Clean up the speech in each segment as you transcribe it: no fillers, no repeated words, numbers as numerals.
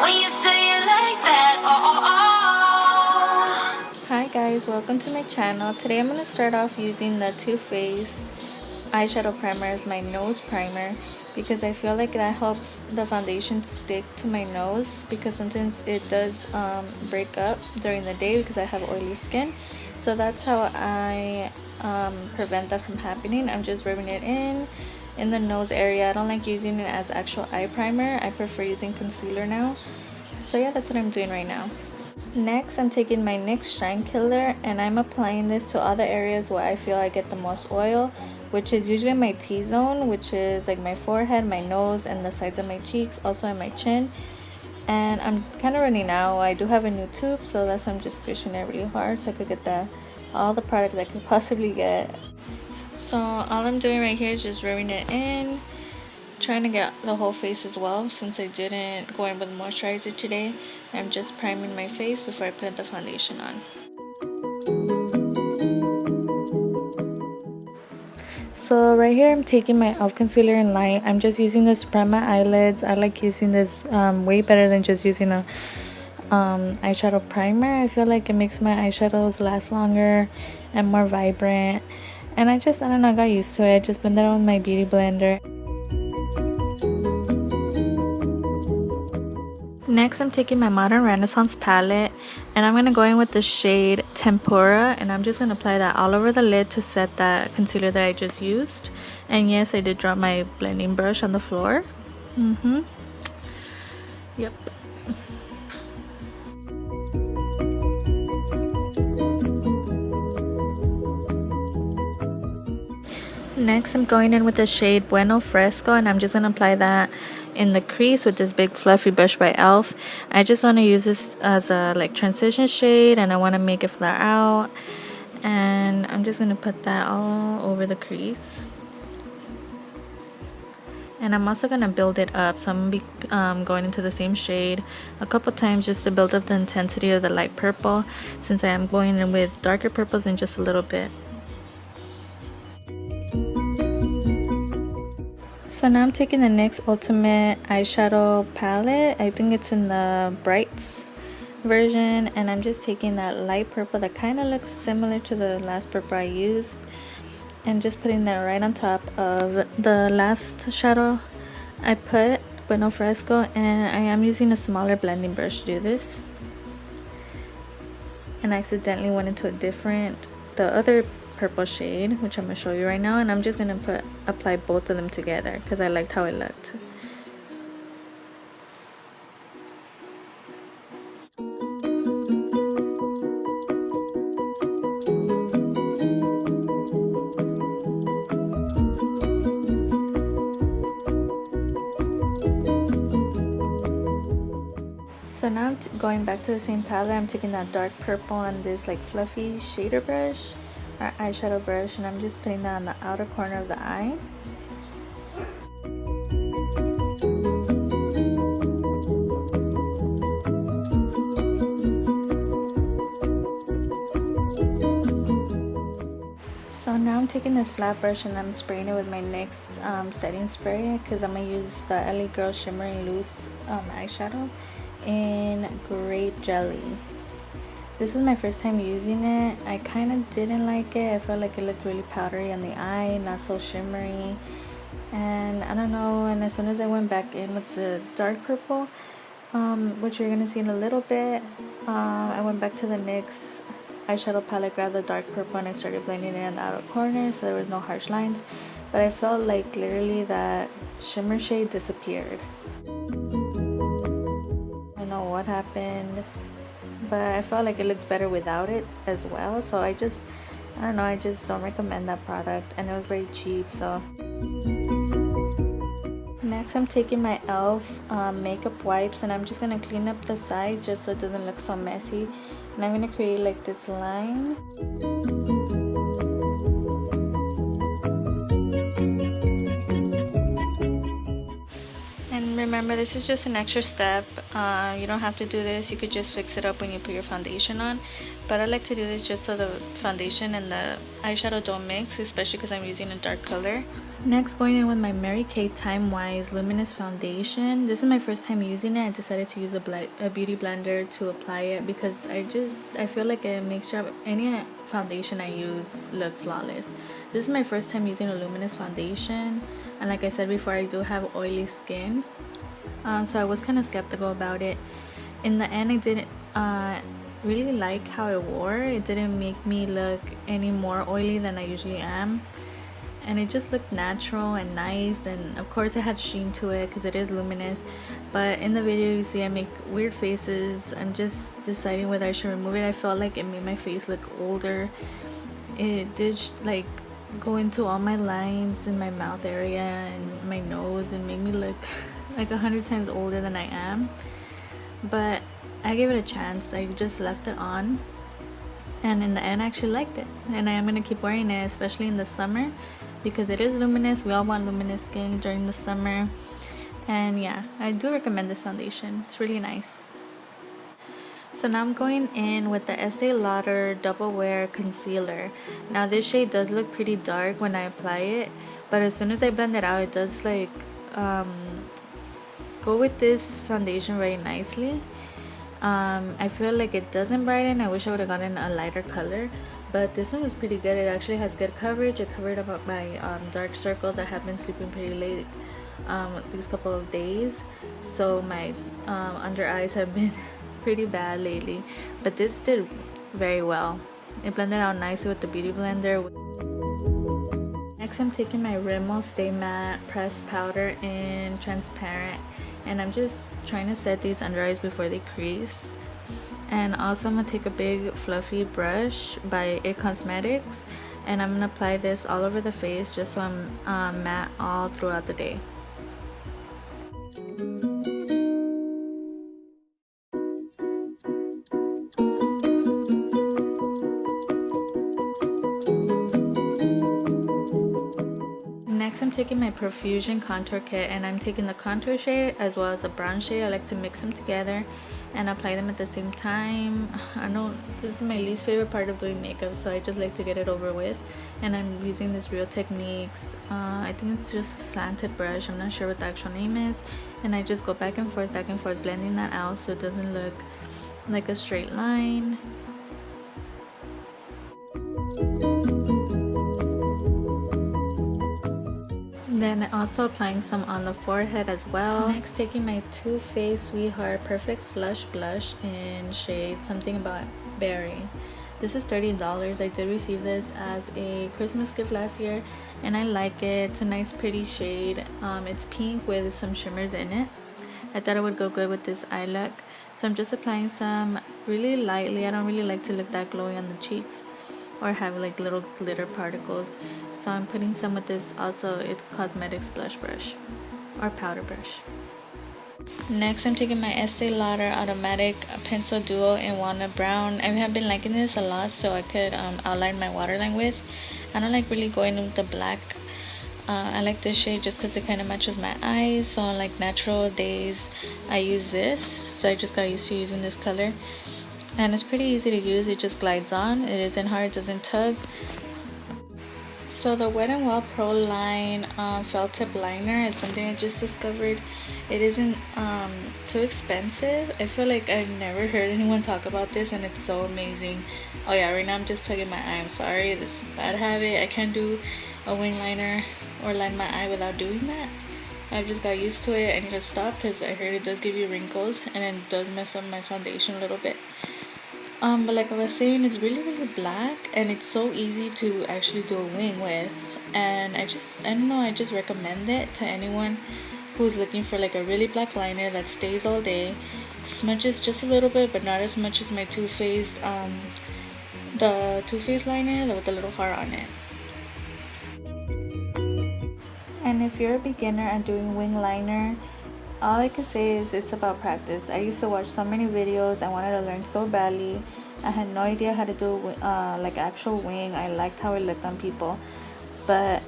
when you say it like that. Oh, oh, oh. Hi guys, welcome to my channel. Today I'm going to start off using the Too Faced eyeshadow primer as my nose primer because I feel like that helps the foundation stick to my nose, because sometimes it does break up during the day because I have oily skin. So that's how I prevent that from happening. I'm just rubbing it in the nose area. I don't like using it as actual eye primer. I prefer using concealer now. So yeah, that's what I'm doing right now. Next, I'm taking my NYX Shine Killer and I'm applying this to all the areas where I feel I get the most oil, which is usually my T-zone, which is like my forehead, my nose, and the sides of my cheeks, also in my chin. And I'm kind of running out. I do have a new tube, so that's why I'm just squishing it really hard so I could get all the product I could possibly get. So all I'm doing right here is just rubbing it in, trying to get the whole face as well. Since I didn't go in with moisturizer today, I'm just priming my face before I put the foundation on. So right here I'm taking my e.l.f. concealer in light. I'm just using this to prime my eyelids. I like using this way better than just using a eyeshadow primer. I feel like it makes my eyeshadows last longer and more vibrant. And I don't know, I got used to it. I just blend it out with my beauty blender. Next, I'm taking my Modern Renaissance palette and I'm going to go in with the shade Tempura, and I'm just going to apply that all over the lid to set that concealer that I just used. And yes, I did drop my blending brush on the floor. Yep. Next, I'm going in with the shade Bueno Fresco and I'm just going to apply that in the crease with this big fluffy brush by e.l.f. I just want to use this as a transition shade and I want to make it flare out, and I'm just going to put that all over the crease. And I'm also going to build it up, so I'm going to be going into the same shade a couple times just to build up the intensity of the light purple, since I am going in with darker purples in just a little bit. So now I'm taking the NYX Ultimate Eyeshadow Palette. I think it's in the Brights version. And I'm just taking that light purple that kind of looks similar to the last purple I used, and just putting that right on top of the last shadow I put, Bueno Fresco. And I am using a smaller blending brush to do this. And I accidentally went into the other purple shade, which I'm going to show you right now, and I'm just going to apply both of them together because I liked how it looked. So now I'm going back to the same palette. I'm taking that dark purple and this fluffy shader brush or eyeshadow brush, and I'm just putting that on the outer corner of the eye. So now I'm taking this flat brush and I'm spraying it with my NYX setting spray, because I'm going to use the LA Girl Shimmering Loose eyeshadow in Grape Jelly. This is my first time using it. I kind of didn't like it. I felt like it looked really powdery on the eye, not so shimmery. And I don't know, and as soon as I went back in with the dark purple, which you're going to see in a little bit, I went back to the NYX eyeshadow palette, grabbed the dark purple, and I started blending it in the outer corner so there was no harsh lines. But I felt like literally that shimmer shade disappeared. I don't know what happened, but I felt like it looked better without it as well. So I don't know, I just don't recommend that product, and it was very cheap. So next I'm taking my e.l.f. makeup wipes, and I'm just going to clean up the sides just so it doesn't look so messy. And I'm going to create this line. And remember But this is just an extra step. You don't have to do this. You could just fix it up when you put your foundation on. But I like to do this just so the foundation and the eyeshadow don't mix, especially because I'm using a dark color. Next, going in with my Mary Kay Time Wise Luminous Foundation. This is my first time using it. I decided to use a beauty blender to apply it because I feel like it makes sure any foundation I use look flawless. This is my first time using a luminous foundation, and like I said before, I do have oily skin, so I was kind of skeptical about it. In the end, I didn't really like how it wore. It didn't make me look any more oily than I usually am, and it just looked natural and nice, and of course it had sheen to it because it is luminous. But in the video you see I make weird faces. I'm just deciding whether I should remove it. I felt like it made my face look older. It did like go into all my lines in my mouth area and my nose and made me look like 100 times older than I am. But I gave it a chance. I just left it on, and in the end I actually liked it, and I am going to keep wearing it, especially in the summer because it is luminous. We all want luminous skin during the summer. And yeah, I do recommend this foundation. It's really nice. So now I'm going in with the Estee Lauder Double Wear Concealer. Now this shade does look pretty dark when I apply it, but as soon as I blend it out, it does like go with this foundation very nicely. I feel like it doesn't brighten. I wish I would have gotten a lighter color, but this one was pretty good. It actually has good coverage. It covered up my dark circles. I have been sleeping pretty late these couple of days, so my under eyes have been pretty bad lately, but this did very well. It blended out nicely with the beauty blender. Next, I'm taking my Rimmel Stay Matte Pressed Powder in Transparent, and I'm just trying to set these under eyes before they crease. And also I'm gonna take a big fluffy brush by It Cosmetics, and I'm gonna apply this all over the face just so I'm matte all throughout the day. Next, I'm taking my Profusion contour kit, and I'm taking the contour shade as well as the brown shade. I like to mix them together and apply them at the same time. I know this is my least favorite part of doing makeup, so I just like to get it over with. And I'm using this Real Techniques, I think it's just a slanted brush, I'm not sure what the actual name is, and I just go back and forth blending that out so it doesn't look like a straight line. Then also applying some on the forehead as well. Next, taking my Too Faced Sweetheart Perfect Flush Blush in shade Something About Berry. This is $30. I did receive this as a Christmas gift last year, and I like it. It's a nice pretty shade. It's pink with some shimmers in it. I thought it would go good with this eye look, so I'm just applying some really lightly. I don't really like to look that glowy on the cheeks or have like little glitter particles, so I'm putting some with this also It Cosmetics blush brush or powder brush. Next, I'm taking my Estee Lauder Automatic Pencil Duo in Walnut Brown. I have been liking this a lot so I could outline my waterline with. I don't like really going with the black. I like this shade just because it kind of matches my eyes, so on like natural days I use this, so I just got used to using this color. And it's pretty easy to use. It just glides on. It isn't hard, it doesn't tug. So the Wet n Wild Proline felt tip liner is something I just discovered. It isn't too expensive. I feel like I've never heard anyone talk about this, and it's so amazing. Oh yeah, right now I'm just tugging my eye. I'm sorry, this is a bad habit. I can't do a wing liner or line my eye without doing that. I've just got used to it. I need to stop because I heard it does give you wrinkles and it does mess up my foundation a little bit. But like I was saying, it's really black, and it's so easy to actually do a wing with. And I don't know, I just recommend it to anyone who's looking for like a really black liner that stays all day, smudges just a little bit but not as much as my Too Faced the Too Faced liner with the little heart on it. And if you're a beginner at doing wing liner, all I can say is it's about practice. I used to watch so many videos. I wanted to learn so badly. I had no idea how to do like actual wing. I liked how it looked on people, but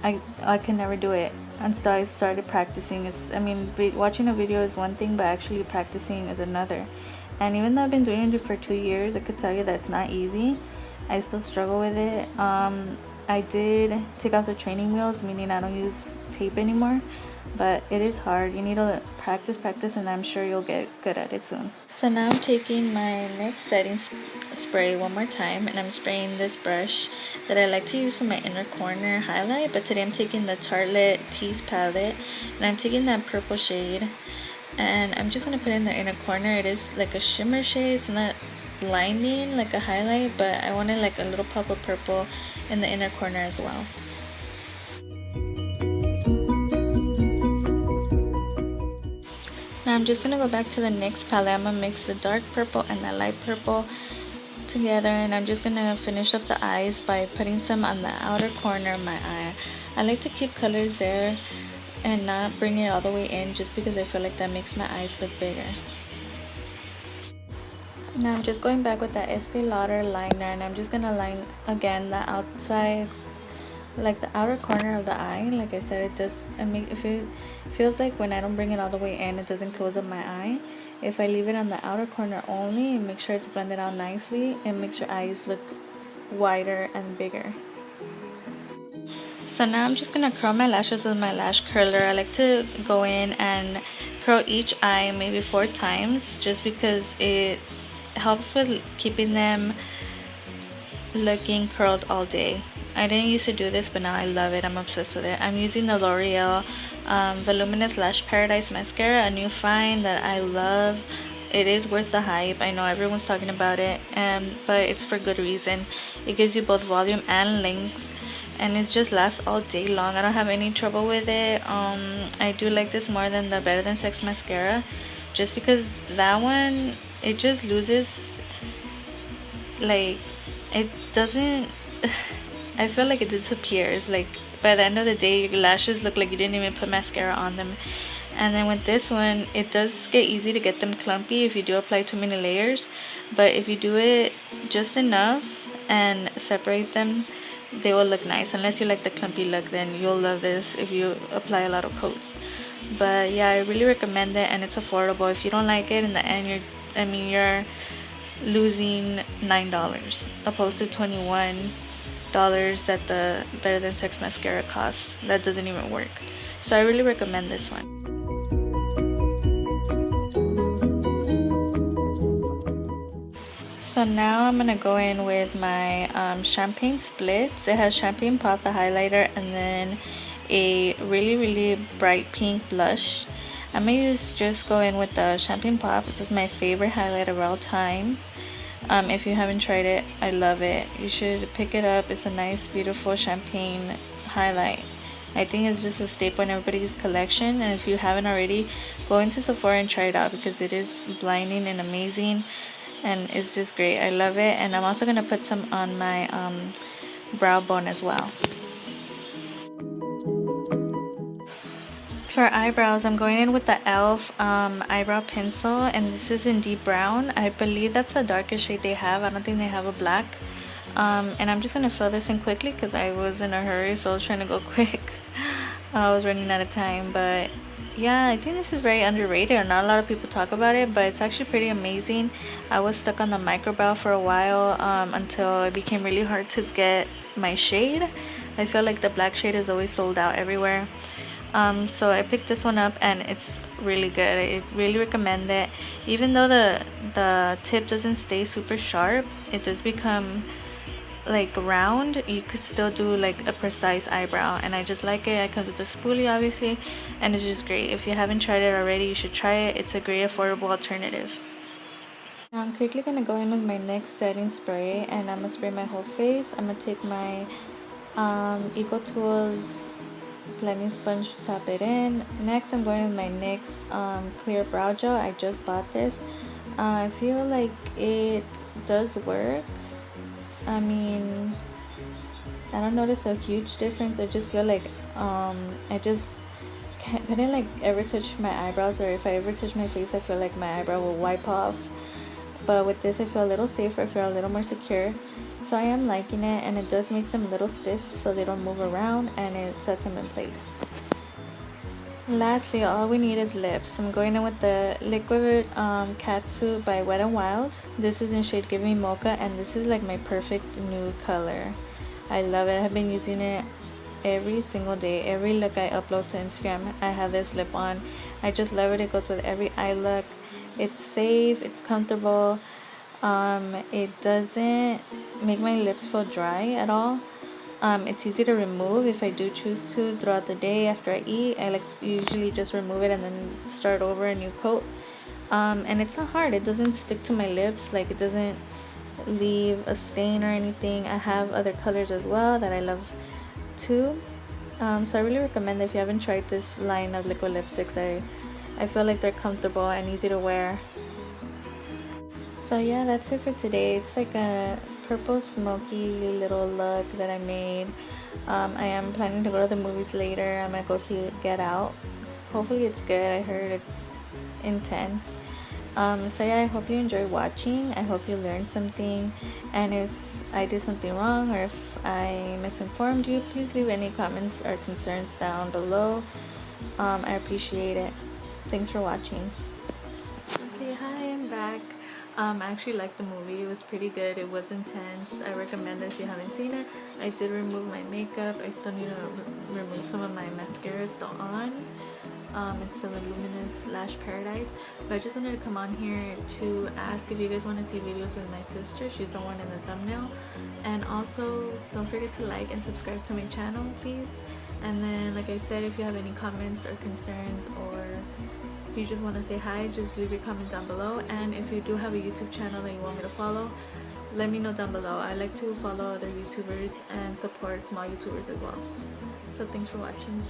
I can never do it until I started practicing. Watching a video is one thing, but actually practicing is another. And even though I've been doing it for 2 years, I could tell you that it's not easy. I still struggle with it. I did take off the training wheels, meaning I don't use tape anymore, but it is hard. You need to practice, and I'm sure you'll get good at it soon. So now I'm taking my next setting spray one more time, and I'm spraying this brush that I like to use for my inner corner highlight, but today I'm taking the Tartelette Tease palette, and I'm taking that purple shade, and I'm just going to put it in the inner corner. It is like a shimmer shade. It's not blinding like a highlight, but I wanted like a little pop of purple in the inner corner as well. Now I'm just going to go back to the NYX palette. I'm going to mix the dark purple and the light purple together, and I'm just going to finish up the eyes by putting some on the outer corner of my eye. I like to keep colors there and not bring it all the way in, just because I feel like that makes my eyes look bigger. Now I'm just going back with the Estee Lauder liner, and I'm just going to line again the outside, like the outer corner of the eye. Like I said, it feels like when I don't bring it all the way in, it doesn't close up my eye. If I leave it on the outer corner only, and make sure it's blended out nicely, it makes your eyes look wider and bigger. So now I'm just going to curl my lashes with my lash curler. I like to go in and curl each eye maybe 4 times, just because it helps with keeping them looking curled all day. I didn't used to do this, but now I love it. I'm obsessed with it. I'm using the L'Oreal Luminous Lash Paradise Mascara, a new find that I love. It is worth the hype. I know everyone's talking about it, but it's for good reason. It gives you both volume and length, and it just lasts all day long. I don't have any trouble with it. I do like this more than the Better Than Sex mascara, just because that one, it just loses, like, it doesn't I feel like it disappears. Like, by the end of the day, your lashes look like you didn't even put mascara on them. And then with this one, it does get easy to get them clumpy if you do apply too many layers, but if you do it just enough and separate them, they will look nice. Unless you like the clumpy look, then you'll love this if you apply a lot of coats. But yeah, I really recommend it, and it's affordable. If you don't like it, in the end, you're losing $9 opposed to $21 that the Better Than Sex mascara costs. That doesn't even work. So I really recommend this one. So now I'm gonna go in with my champagne splits. It has champagne pop, the highlighter, and then a really bright pink blush. I'm gonna just go in with the champagne pop, which is my favorite highlighter of all time. If you haven't tried it, I love it. You should pick it up. It's a nice, beautiful champagne highlight. I think it's just a staple in everybody's collection, and if you haven't already, go into Sephora and try it out, because it is blinding and amazing, and it's just great. I love it. And I'm also gonna put some on my brow bone as well. For eyebrows, I'm going in with the e.l.f. eyebrow pencil, and this is in deep brown. I believe that's the darkest shade they have. I don't think they have a black. And I'm just gonna fill this in quickly because I was in a hurry, so I was trying to go quick. I was running out of time, but yeah, I think this is very underrated. Not a lot of people talk about it, but it's actually pretty amazing. I was stuck on the micro brow for a while until it became really hard to get my shade. I feel like the black shade is always sold out everywhere. So I picked this one up, and it's really good. I really recommend it. Even though the tip doesn't stay super sharp, it does become like round. You could still do like a precise eyebrow, and I just like it. I come with the spoolie, obviously, and it's just great. If you haven't tried it already, you should try it. It's a great affordable alternative. Now I'm quickly gonna go in with my next setting spray, and I'm gonna spray my whole face. I'm gonna take my Eco Tools blending sponge to tap it in. Next, I'm going with my NYX clear brow gel. I just bought this. I feel like it does work. I mean, I don't notice a huge difference. I just feel like I just couldn't like ever touch my eyebrows, or if I ever touch my face, I feel like my eyebrow will wipe off. But with this, I feel a little safer. I feel a little more secure. So I am liking it, and it does make them a little stiff so they don't move around, and it sets them in place. Lastly, all we need is lips. I'm going in with the Liquid Catsuit by Wet n Wild. This is in shade Give Me Mocha, and this is like my perfect nude color. I love it. I've been using it every single day. Every look I upload to Instagram, I have this lip on. I just love it. It goes with every eye look. It's safe, it's comfortable. It doesn't make my lips feel dry at all. It's easy to remove if I do choose to throughout the day after I eat. I like to usually just remove it and then start over a new coat. And it's not hard. It doesn't stick to my lips. Like, it doesn't leave a stain or anything. I have other colors as well that I love too. So I really recommend that if you haven't tried this line of liquid lipsticks. I feel like they're comfortable and easy to wear. So yeah, that's it for today. It's like a purple smoky little look that I made. I am planning to go to the movies later. I'm gonna go see Get Out. Hopefully it's good. I heard it's intense. So yeah, I hope you enjoyed watching. I hope you learned something, and if I did something wrong or if I misinformed you, please leave any comments or concerns down below. I appreciate it. Thanks for watching. Okay, hi, I'm back. I actually liked the movie. It was pretty good. It was intense. I recommend it if you haven't seen it. I did remove my makeup. I still need to remove some of my mascara still on. It's the Luminous Lash Paradise. But I just wanted to come on here to ask if you guys want to see videos with my sister. She's the one in the thumbnail. And also, don't forget to like and subscribe to my channel, please. And then, like I said, if you have any comments or concerns, or you just want to say hi, just leave your comment down below. And if you do have a YouTube channel that you want me to follow, let me know down below. I like to follow other YouTubers and support small YouTubers as well. So thanks for watching.